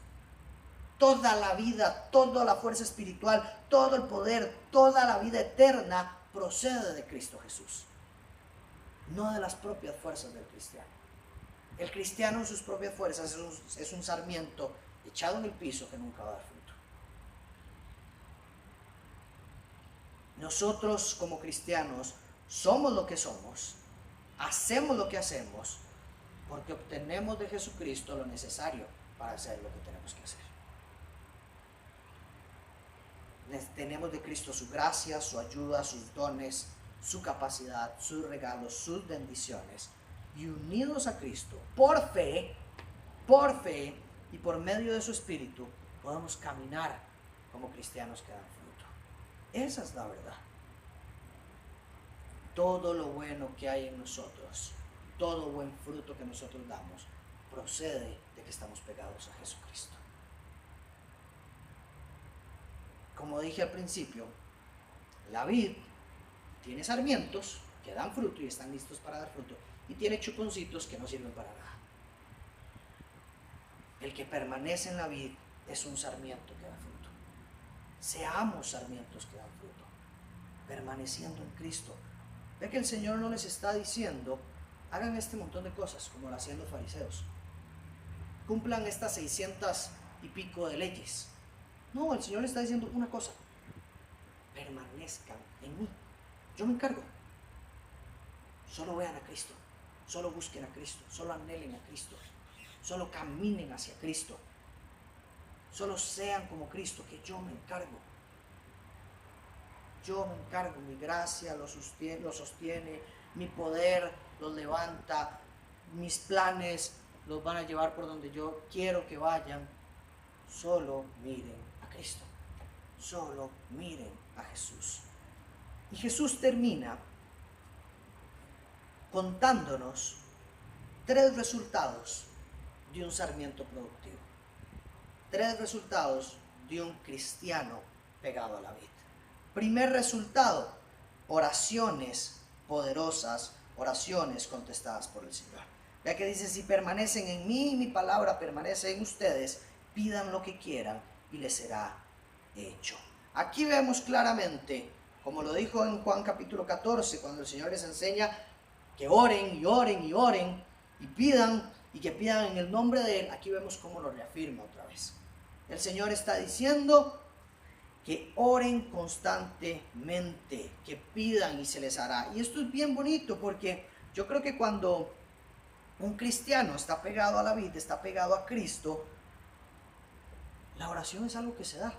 Toda la vida, toda la fuerza espiritual, todo el poder, toda la vida eterna procede de Cristo Jesús. No de las propias fuerzas del cristiano. El cristiano en sus propias fuerzas es un sarmiento echado en el piso que nunca va a dar fruto. Nosotros como cristianos somos lo que somos, hacemos lo que hacemos, porque obtenemos de Jesucristo lo necesario para hacer lo que tenemos que hacer. Tenemos de Cristo su gracia, su ayuda, sus dones, su capacidad, sus regalos, sus bendiciones. Y unidos a Cristo, por fe y por medio de su Espíritu, podemos caminar como cristianos que dan fruto. Esa es la verdad. Todo lo bueno que hay en nosotros, todo buen fruto que nosotros damos, procede de que estamos pegados a Jesucristo. Como dije al principio, la vid tiene sarmientos que dan fruto y están listos para dar fruto, y tiene chuponcitos que no sirven para nada. El que permanece en la vid es un sarmiento que da fruto. Seamos sarmientos que dan fruto, permaneciendo en Cristo. Ve que el Señor no les está diciendo, hagan este montón de cosas como lo hacían los fariseos, cumplan estas 600 y pico de leyes. No, el Señor le está diciendo una cosa: permanezcan en mí, yo me encargo. Solo vean a Cristo, solo busquen a Cristo, solo anhelen a Cristo, solo caminen hacia Cristo, solo sean como Cristo, que yo me encargo. Yo me encargo, mi gracia los sostiene, mi poder los levanta, mis planes los van a llevar por donde yo quiero que vayan. Solo miren a Cristo, solo miren a Jesús. Y Jesús termina contándonos 3 resultados de un sarmiento productivo, 3 resultados de un cristiano pegado a la vid. Primer resultado: oraciones poderosas, oraciones contestadas por el Señor. Vea que dice: si permanecen en mí y mi palabra permanece en ustedes, pidan lo que quieran y les será hecho. Aquí vemos claramente, como lo dijo en Juan capítulo 14, cuando el Señor les enseña que oren y oren y oren y pidan, y que pidan en el nombre de Él. Aquí vemos cómo lo reafirma otra vez. El Señor está diciendo que oren constantemente, que pidan y se les hará. Y esto es bien bonito, porque yo creo que cuando un cristiano está pegado a la vid, está pegado a Cristo, la oración es algo que se da.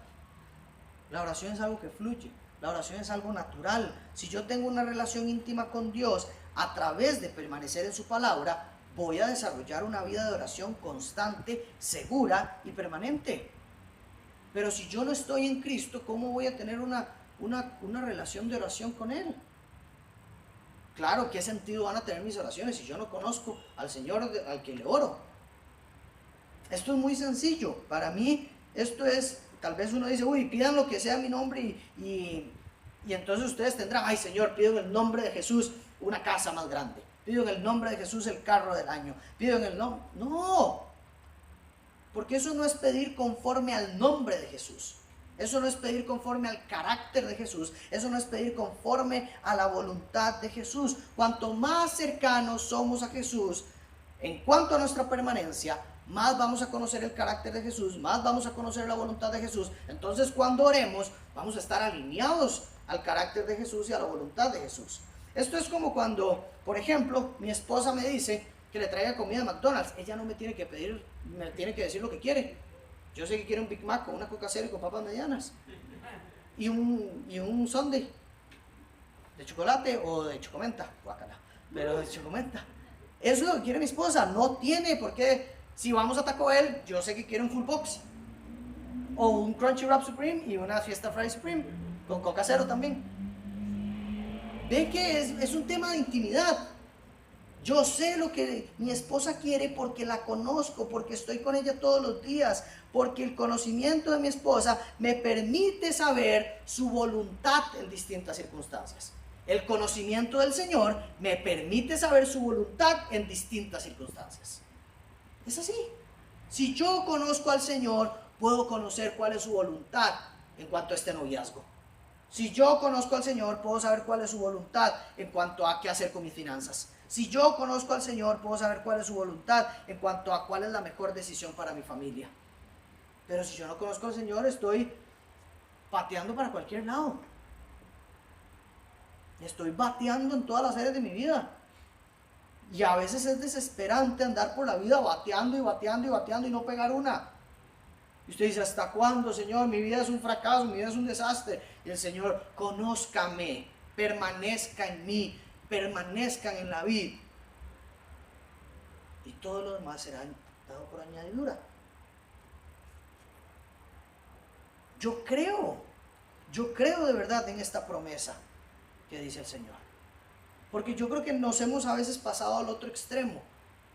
La oración es algo que fluye. La oración es algo natural. Si yo tengo una relación íntima con Dios a través de permanecer en su palabra, voy a desarrollar una vida de oración constante, segura y permanente. Pero si yo no estoy en Cristo, ¿cómo voy a tener una relación de oración con Él? Claro, ¿qué sentido van a tener mis oraciones si yo no conozco al Señor al que le oro? Esto es muy sencillo. Para mí, esto es, tal vez uno dice, uy, pidan lo que sea en mi nombre y entonces ustedes tendrán, ay Señor, pido en el nombre de Jesús una casa más grande. Pido en el nombre de Jesús el carro del año. Pido en el nombre... No, porque eso no es pedir conforme al nombre de Jesús. Eso no es pedir conforme al carácter de Jesús. Eso no es pedir conforme a la voluntad de Jesús. Cuanto más cercanos somos a Jesús, en cuanto a nuestra permanencia, más vamos a conocer el carácter de Jesús, más vamos a conocer la voluntad de Jesús. Entonces, cuando oremos, vamos a estar alineados al carácter de Jesús y a la voluntad de Jesús. Esto es como cuando, por ejemplo, mi esposa me dice que le traiga comida de McDonald's. Ella no me tiene que pedir, me tiene que decir lo que quiere. Yo sé que quiere un Big Mac con una Coca Cero y con papas medianas y un sundae de chocolate o de chocomenta, guácala, pero de chocomenta. Eso es lo que quiere mi esposa. No tiene por qué. Si vamos a Taco Bell, yo sé que quiere un full box. O un Crunchy Wrap Supreme y una Fiesta Fry Supreme, con Coca Cero también. Ven que es un tema de intimidad. Yo sé lo que mi esposa quiere porque la conozco, porque estoy con ella todos los días, porque el conocimiento de mi esposa me permite saber su voluntad en distintas circunstancias. El conocimiento del Señor me permite saber su voluntad en distintas circunstancias. Es así. Si yo conozco al Señor, puedo conocer cuál es su voluntad en cuanto a este noviazgo. Si yo conozco al Señor, puedo saber cuál es su voluntad en cuanto a qué hacer con mis finanzas. Si yo conozco al Señor, puedo saber cuál es su voluntad en cuanto a cuál es la mejor decisión para mi familia. Pero si yo no conozco al Señor, estoy pateando para cualquier lado. Estoy bateando en todas las áreas de mi vida. Y a veces es desesperante andar por la vida bateando y bateando y bateando y no pegar una. Y usted dice, ¿hasta cuándo, Señor? Mi vida es un fracaso, mi vida es un desastre. Y el Señor, conózcame, permanezca en mí, permanezcan en la vid. Y todo lo demás será dado por añadidura. Yo creo de verdad en esta promesa que dice el Señor. Porque yo creo que nos hemos a veces pasado al otro extremo,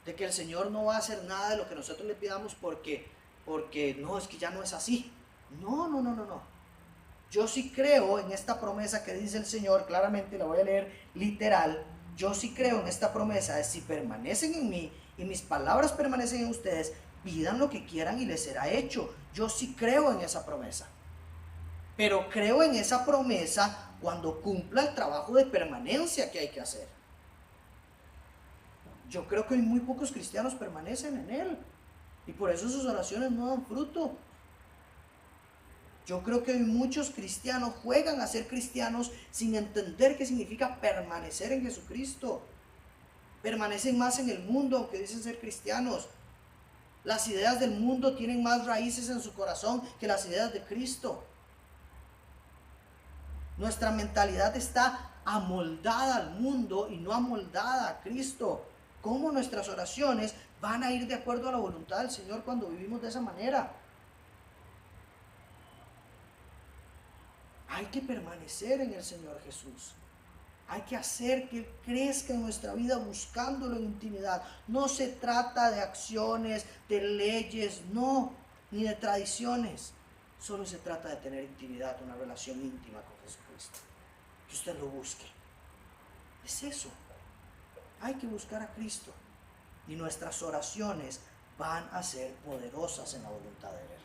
de que el Señor no va a hacer nada de lo que nosotros le pidamos porque no, es que ya no es así. No. Yo sí creo en esta promesa que dice el Señor, claramente la voy a leer literal. Yo sí creo en esta promesa de si permanecen en mí y mis palabras permanecen en ustedes, pidan lo que quieran y les será hecho. Yo sí creo en esa promesa. Pero creo en esa promesa cuando cumpla el trabajo de permanencia que hay que hacer. Yo creo que hoy muy pocos cristianos permanecen en Él. Y por eso sus oraciones no dan fruto. Yo creo que hoy muchos cristianos juegan a ser cristianos sin entender qué significa permanecer en Jesucristo. Permanecen más en el mundo aunque dicen ser cristianos. Las ideas del mundo tienen más raíces en su corazón que las ideas de Cristo. Nuestra mentalidad está amoldada al mundo y no amoldada a Cristo. ¿Cómo nuestras oraciones van a ir de acuerdo a la voluntad del Señor cuando vivimos de esa manera? Hay que permanecer en el Señor Jesús. Hay que hacer que Él crezca en nuestra vida buscándolo en intimidad. No se trata de acciones, de leyes, no, ni de tradiciones. Solo se trata de tener intimidad, una relación íntima con Jesucristo. Que usted lo busque. Es eso. Hay que buscar a Cristo. Y nuestras oraciones van a ser poderosas en la voluntad de Él.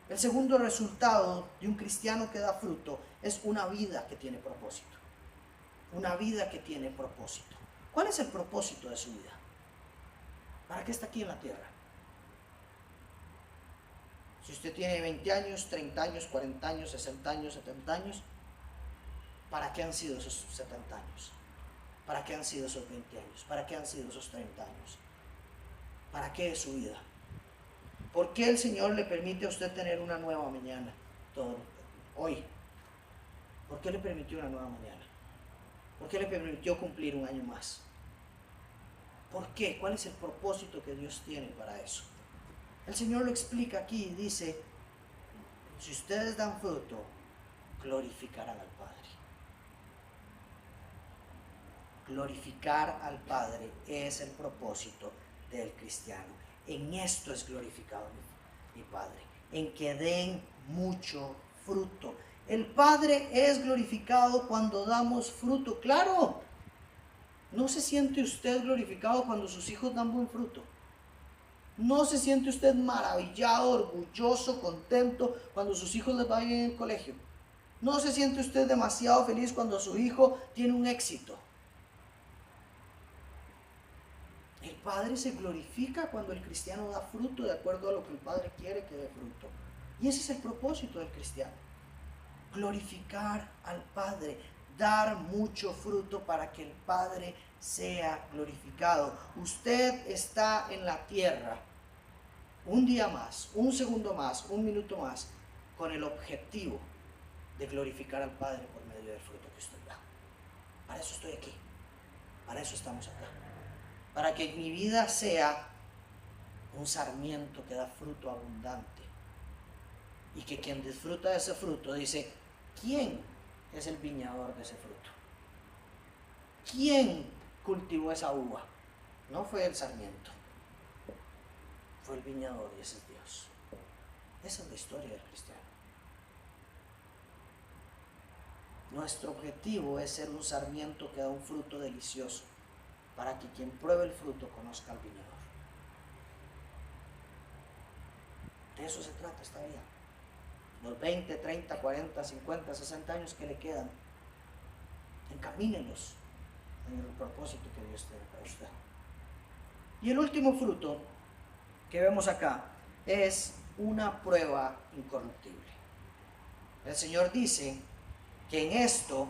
El segundo resultado de un cristiano que da fruto es una vida que tiene propósito. Una vida que tiene propósito. ¿Cuál es el propósito de su vida? ¿Para qué está aquí en la tierra? Si usted tiene 20 años, 30 años, 40 años, 60 años, 70 años, ¿para qué han sido esos 70 años? ¿Para qué han sido esos 20 años? ¿Para qué han sido esos 30 años? ¿Para qué es su vida? ¿Por qué el Señor le permite a usted tener una nueva mañana hoy? ¿Por qué le permitió una nueva mañana? ¿Por qué le permitió cumplir un año más? ¿Por qué? ¿Cuál es el propósito que Dios tiene para eso? El Señor lo explica aquí y dice, si ustedes dan fruto, glorificarán al Padre. Glorificar al Padre es el propósito del cristiano. En esto es glorificado mi Padre, en que den mucho fruto. El Padre es glorificado cuando damos fruto. Claro, ¿no se siente usted glorificado cuando sus hijos dan buen fruto? ¿No se siente usted maravillado, orgulloso, contento cuando sus hijos les va bien en el colegio? ¿No se siente usted demasiado feliz cuando su hijo tiene un éxito? El Padre se glorifica cuando el cristiano da fruto de acuerdo a lo que el Padre quiere que dé fruto. Y ese es el propósito del cristiano. Glorificar al Padre, dar mucho fruto para que el Padre sea glorificado. Usted está en la tierra un día más, un segundo más, un minuto más, con el objetivo de glorificar al Padre por medio del fruto que usted da. Para eso estoy aquí, para eso estamos acá. Para que mi vida sea un sarmiento que da fruto abundante. Y que quien disfruta de ese fruto dice, ¿quién es el viñador de ese fruto? ¿Quién cultivó esa uva? No fue el sarmiento, fue el viñador, y ese es Dios. Esa es la historia del cristiano. Nuestro objetivo es ser un sarmiento que da un fruto delicioso, para que quien pruebe el fruto conozca al viñador. De eso se trata esta vida. Los 20, 30, 40, 50, 60 años que le quedan, encamínenlos en el propósito que Dios tiene para usted. Y el último fruto que vemos acá es una prueba incorruptible. El Señor dice que en esto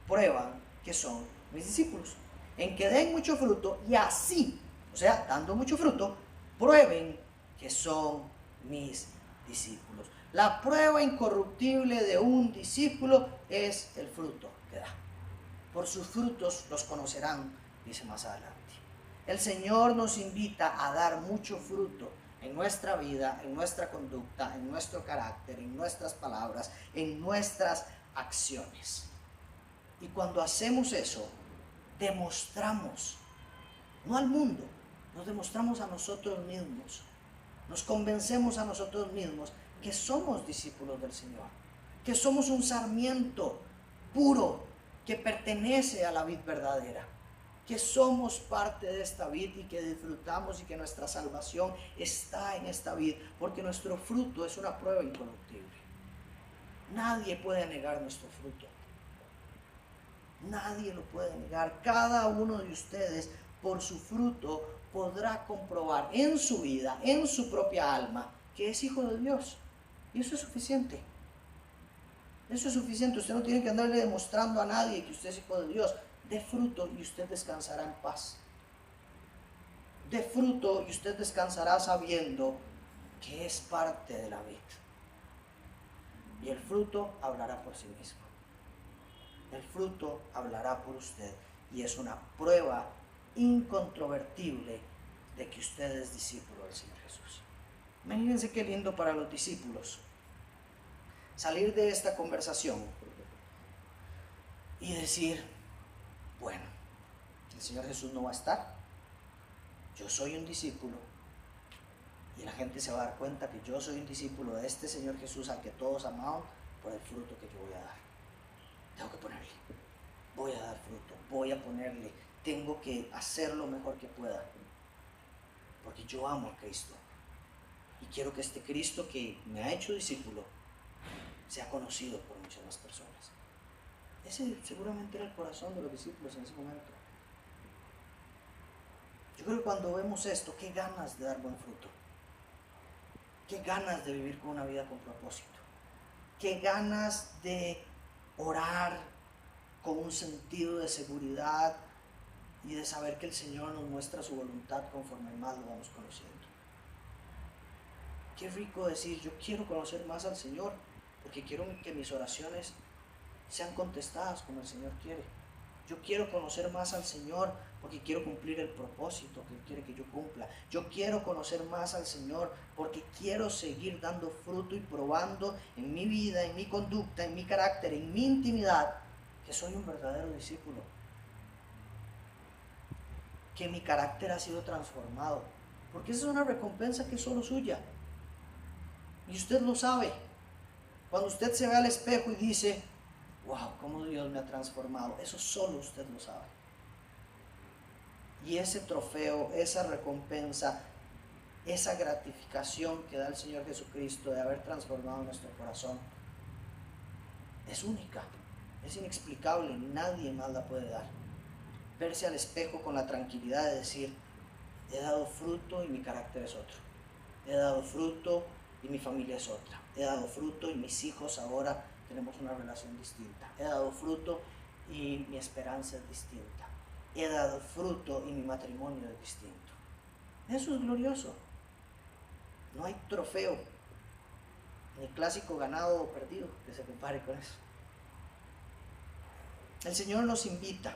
prueban que son mis discípulos, en que den mucho fruto y así, o sea, dando mucho fruto, prueben que son mis discípulos. La prueba incorruptible de un discípulo es el fruto que da. Por sus frutos los conocerán, dice más adelante. El Señor nos invita a dar mucho fruto en nuestra vida, en nuestra conducta, en nuestro carácter, en nuestras palabras, en nuestras acciones. Y cuando hacemos eso, demostramos, no al mundo, nos demostramos a nosotros mismos, nos convencemos a nosotros mismos que somos discípulos del Señor, que somos un sarmiento puro que pertenece a la vid verdadera, que somos parte de esta vid y que disfrutamos y que nuestra salvación está en esta vid, porque nuestro fruto es una prueba incorruptible. Nadie puede negar nuestro fruto. Nadie lo puede negar. Cada uno de ustedes, por su fruto, podrá comprobar en su vida, en su propia alma, que es hijo de Dios. Y eso es suficiente. Eso es suficiente. Usted no tiene que andarle demostrando a nadie que usted es hijo de Dios. Dé fruto y usted descansará en paz. Dé fruto y usted descansará sabiendo que es parte de la vida. Y el fruto hablará por sí mismo. El fruto hablará por usted y es una prueba incontrovertible de que usted es discípulo del Señor Jesús. Imagínense qué lindo para los discípulos salir de esta conversación y decir, bueno, el Señor Jesús no va a estar, yo soy un discípulo y la gente se va a dar cuenta que yo soy un discípulo de este Señor Jesús al que todos amaban por el fruto que yo voy a dar. Tengo que ponerle, voy a dar fruto, voy a ponerle, tengo que hacer lo mejor que pueda, porque yo amo a Cristo y quiero que este Cristo que me ha hecho discípulo sea conocido por muchas más personas. Ese seguramente era el corazón de los discípulos en ese momento. Yo creo que cuando vemos esto, qué ganas de dar buen fruto, qué ganas de vivir con una vida con propósito, qué ganas de orar con un sentido de seguridad y de saber que el Señor nos muestra su voluntad conforme más lo vamos conociendo. Qué rico decir, yo quiero conocer más al Señor, porque quiero que mis oraciones sean contestadas como el Señor quiere. Yo quiero conocer más al Señor porque quiero cumplir el propósito que Él quiere que yo cumpla. Yo quiero conocer más al Señor porque quiero seguir dando fruto y probando en mi vida, en mi conducta, en mi carácter, en mi intimidad, que soy un verdadero discípulo. Que mi carácter ha sido transformado. Porque esa es una recompensa que es solo suya. Y usted lo sabe. Cuando usted se ve al espejo y dice, wow, cómo Dios me ha transformado, eso solo usted lo sabe. Y ese trofeo, esa recompensa, esa gratificación que da el Señor Jesucristo de haber transformado nuestro corazón, es única, es inexplicable, nadie más la puede dar. Verse al espejo con la tranquilidad de decir, he dado fruto y mi carácter es otro. He dado fruto y mi familia es otra. He dado fruto y mis hijos ahora tenemos una relación distinta. He dado fruto y mi esperanza es distinta. He dado fruto y mi matrimonio es distinto. Eso es glorioso. No hay trofeo, ni clásico ganado o perdido que se compare con eso. El Señor nos invita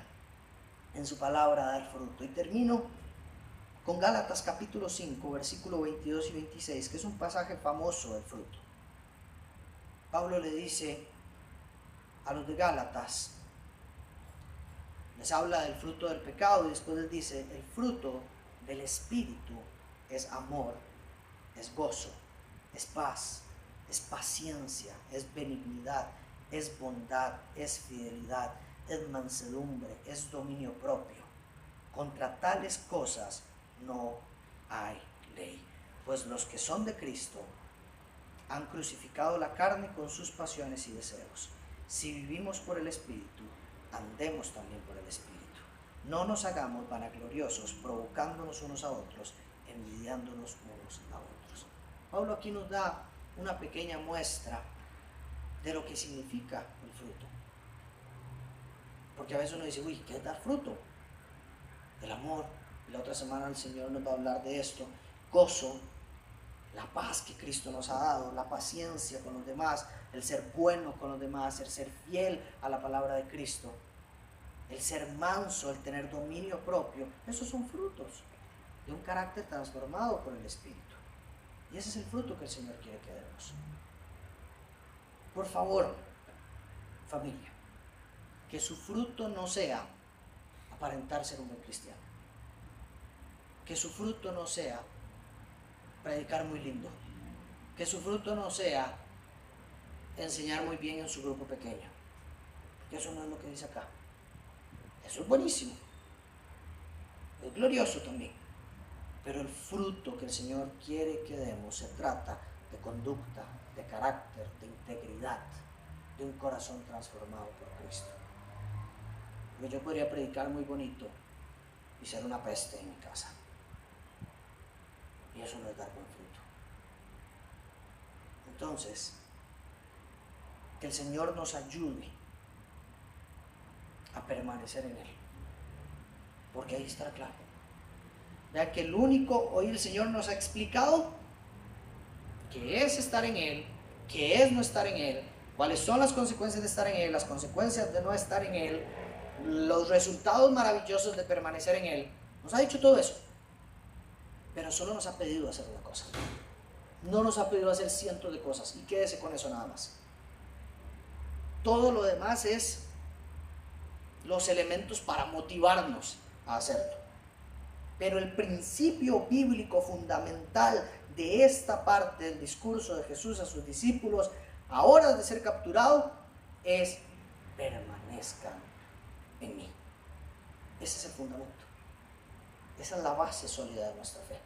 en su palabra a dar fruto. Y termino con Gálatas capítulo 5, versículo 22 y 26, que es un pasaje famoso del fruto. Pablo le dice a los de Gálatas, les habla del fruto del pecado y después les dice, el fruto del Espíritu es amor, es gozo, es paz, es paciencia, es benignidad, es bondad, es fidelidad, es mansedumbre, es dominio propio. Contra tales cosas no hay ley, pues los que son de Cristo han crucificado la carne con sus pasiones y deseos. Si vivimos por el Espíritu, andemos también por el Espíritu. No nos hagamos vanagloriosos, provocándonos unos a otros, envidiándonos unos a otros. Pablo aquí nos da una pequeña muestra de lo que significa el fruto. Porque a veces uno dice, uy, ¿qué es dar fruto? El amor. La otra semana el Señor nos va a hablar de esto. Gozo, la paz que Cristo nos ha dado, la paciencia con los demás, el ser bueno con los demás, el ser fiel a la palabra de Cristo, el ser manso, el tener dominio propio. Esos son frutos de un carácter transformado por el Espíritu. Y ese es el fruto que el Señor quiere que demos. Por favor, familia, que su fruto no sea aparentar ser un buen cristiano. Que su fruto no sea predicar muy lindo. Que su fruto no sea enseñar muy bien en su grupo pequeño. Que eso no es lo que dice acá. Eso es buenísimo. Es glorioso también. Pero el fruto que el Señor quiere que demos se trata de conducta, de carácter, de integridad, de un corazón transformado por Cristo. Porque yo podría predicar muy bonito y ser una peste en mi casa. Y eso no es dar buen fruto. Entonces, que el Señor nos ayude a permanecer en Él. Porque ahí está la clave. Vean que el único, hoy el Señor nos ha explicado qué es estar en Él, qué es no estar en Él, cuáles son las consecuencias de estar en Él, las consecuencias de no estar en Él, los resultados maravillosos de permanecer en Él. Nos ha dicho todo eso, pero solo nos ha pedido hacer una cosa. No nos ha pedido hacer cientos de cosas, y quédese con eso nada más. Todo lo demás es los elementos para motivarnos a hacerlo. Pero el principio bíblico fundamental de esta parte del discurso de Jesús a sus discípulos, a horas de ser capturado, es permanezcan en mí. Ese es el fundamento. Esa es la base sólida de nuestra fe,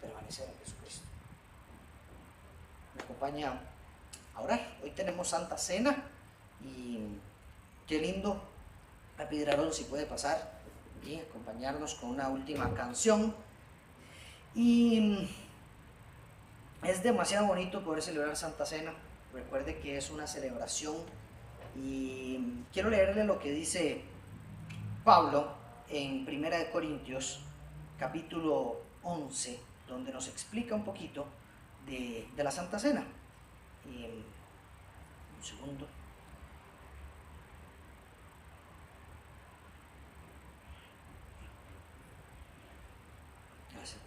permanecer en Jesucristo. Me acompaña a orar. Hoy tenemos Santa Cena y qué lindo. A pedir a Aarón si puede pasar y acompañarnos con una última canción. Y es demasiado bonito poder celebrar Santa Cena. Recuerde que es una celebración y quiero leerle lo que dice Pablo en 1 Corintios capítulo 11, donde nos explica un poquito de la Santa Cena. Un segundo. Gracias.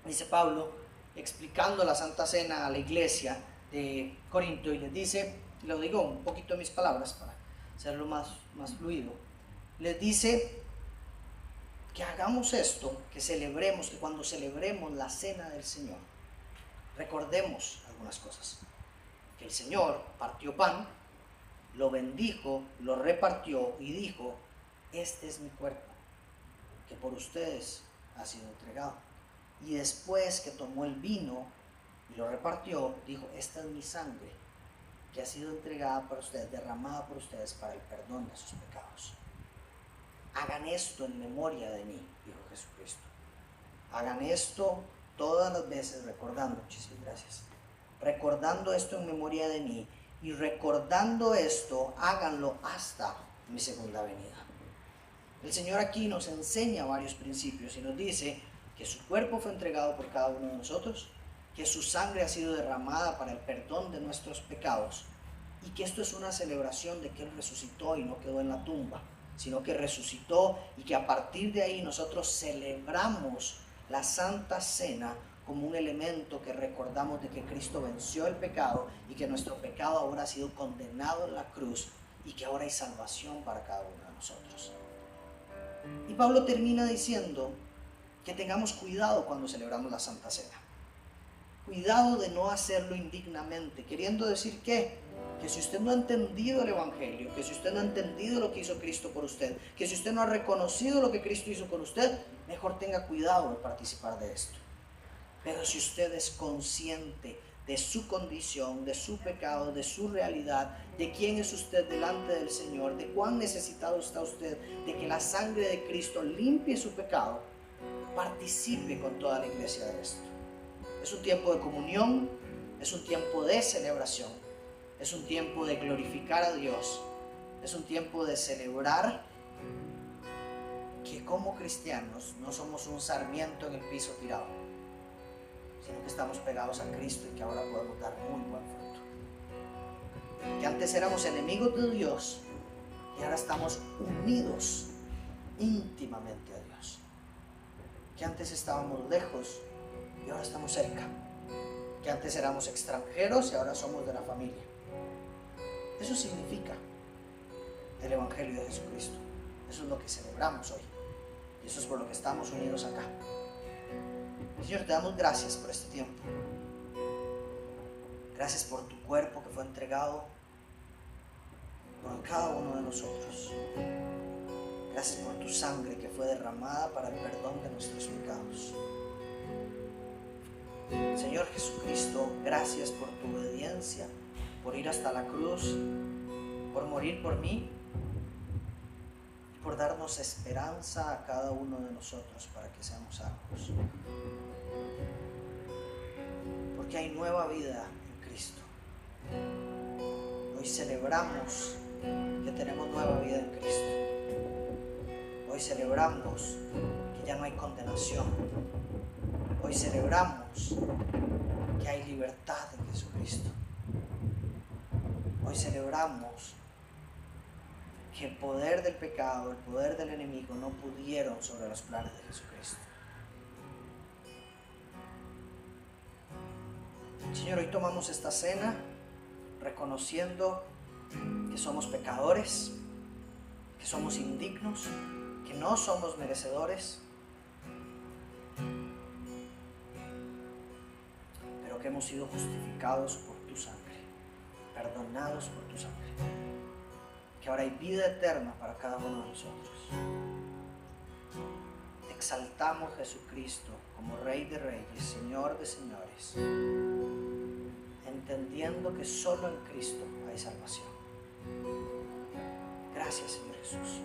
Dice Pablo, explicando la Santa Cena a la iglesia de Corinto, y les dice, lo digo un poquito en mis palabras para hacerlo más fluido, les dice que hagamos esto, que celebremos, que cuando celebremos la Cena del Señor, recordemos algunas cosas. Que el Señor partió pan, lo bendijo, lo repartió y dijo, este es mi cuerpo, que por ustedes ha sido entregado. Y después que tomó el vino y lo repartió, dijo, esta es mi sangre, que ha sido entregada para ustedes, derramada por ustedes para el perdón de sus pecados. Hagan esto en memoria de mí, dijo Jesucristo. Hagan esto todas las veces recordando, muchísimas gracias, recordando esto en memoria de mí, y recordando esto, háganlo hasta mi segunda venida. El Señor aquí nos enseña varios principios y nos dice que su cuerpo fue entregado por cada uno de nosotros, que su sangre ha sido derramada para el perdón de nuestros pecados y que esto es una celebración de que Él resucitó y no quedó en la tumba, sino que resucitó y que a partir de ahí nosotros celebramos la Santa Cena como un elemento que recordamos de que Cristo venció el pecado y que nuestro pecado ahora ha sido condenado en la cruz y que ahora hay salvación para cada uno de nosotros. Y Pablo termina diciendo que tengamos cuidado cuando celebramos la Santa Cena. Cuidado de no hacerlo indignamente, queriendo decir que si usted no ha entendido el Evangelio, que si usted no ha entendido lo que hizo Cristo por usted, que si usted no ha reconocido lo que Cristo hizo por usted, mejor tenga cuidado de participar de esto. Pero si usted es consciente de su condición, de su pecado, de su realidad, de quién es usted delante del Señor, de cuán necesitado está usted, de que la sangre de Cristo limpie su pecado, participe con toda la iglesia de esto. Es un tiempo de comunión, es un tiempo de celebración, es un tiempo de glorificar a Dios, es un tiempo de celebrar que como cristianos no somos un sarmiento en el piso tirado, sino que estamos pegados a Cristo y que ahora podemos dar muy buen fruto. Que antes éramos enemigos de Dios y ahora estamos unidos íntimamente a Dios. Que antes estábamos lejos y ahora estamos cerca. Que antes éramos extranjeros y ahora somos de la familia. Eso significa el Evangelio de Jesucristo. Eso es lo que celebramos hoy. Y eso es por lo que estamos unidos acá. Señor, te damos gracias por este tiempo. Gracias por tu cuerpo que fue entregado por cada uno de nosotros. Gracias por tu sangre que fue derramada para el perdón de nuestros pecados. Señor Jesucristo, gracias por tu obediencia, por ir hasta la cruz, por morir por mí y por darnos esperanza a cada uno de nosotros para que seamos salvos. Porque hay nueva vida en Cristo. Hoy celebramos que tenemos nueva vida en Cristo. Hoy celebramos que ya no hay condenación. Hoy celebramos que hay libertad en Jesucristo. Hoy celebramos que el poder del pecado, el poder del enemigo no pudieron sobre los planes de Jesucristo. Señor, hoy tomamos esta cena reconociendo que somos pecadores, que somos indignos, que no somos merecedores, pero que hemos sido justificados por tu sangre, perdonados por tu sangre, que ahora hay vida eterna para cada uno de nosotros. Te exaltamos, Jesucristo, como Rey de Reyes, Señor de Señores, entendiendo que solo en Cristo hay salvación. Gracias, Señor Jesús.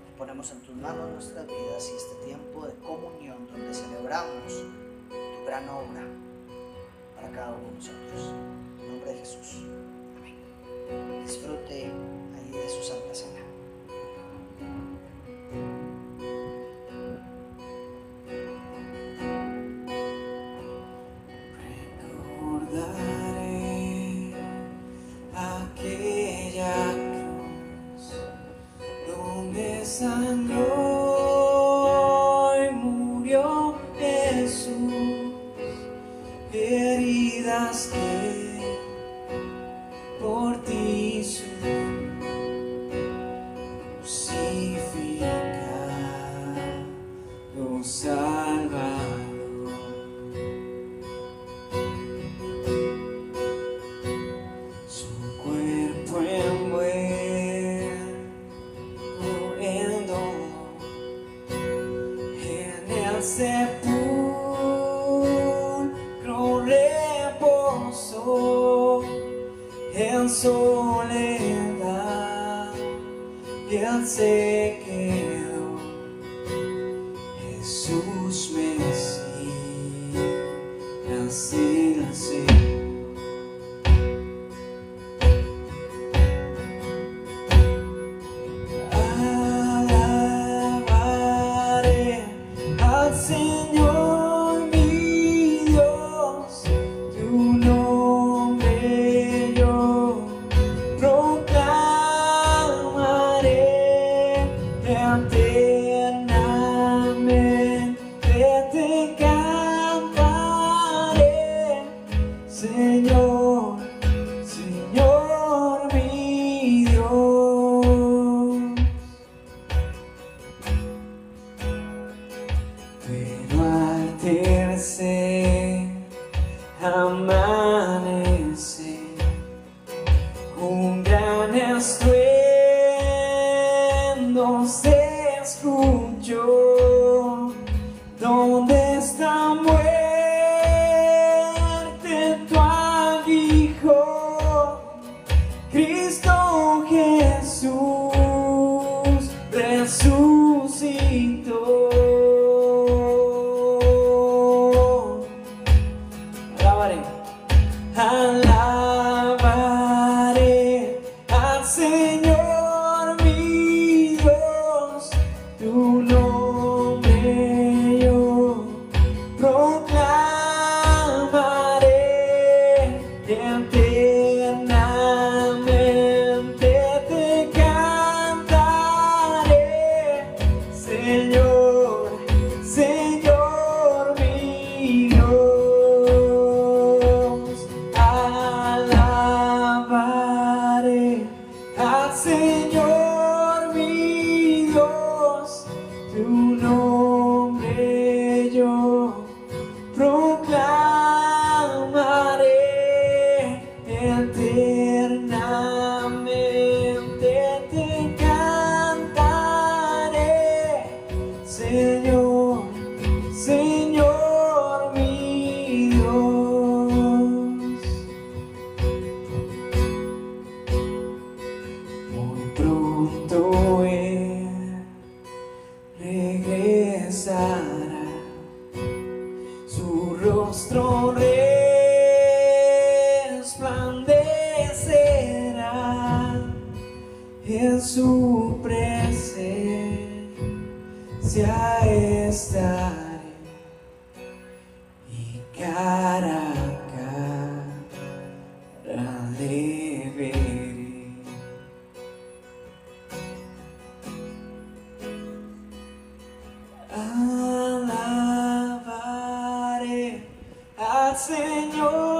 Te ponemos en tus manos nuestras vidas y este tiempo de comunión donde celebramos tu gran obra para cada uno de nosotros. En nombre de Jesús. Amén. Disfrute ahí de su Santa Cena. Sangró y murió Jesús, heridas que por ti sufrió, crucificado, Salvador. Su cuerpo sepulcro reposó en soledad y él se quedó. Jesús Mesías, el Señor. eternamente te cantaré, Señor, Señor mi Dios. Pero al tercer amanecer, un gran estruendo se escuchó. ¿Dónde está muerte tu aguijón? Cristo Jesús resucitó. Alabaré al Señor mi Dios, tu nombre yo proclamaré, eternamente te cantaré, Señor, Señor mi Dios. Alabaré al Señor mi Dios, tu nombre yo proclamaré, eternamente te cantaré, Señor, Señor mi Dios. Muy pronto Él regresará, su rostro resplandecerá, en su presencia estaré, y cara a cara le veré. Alabaré al Señor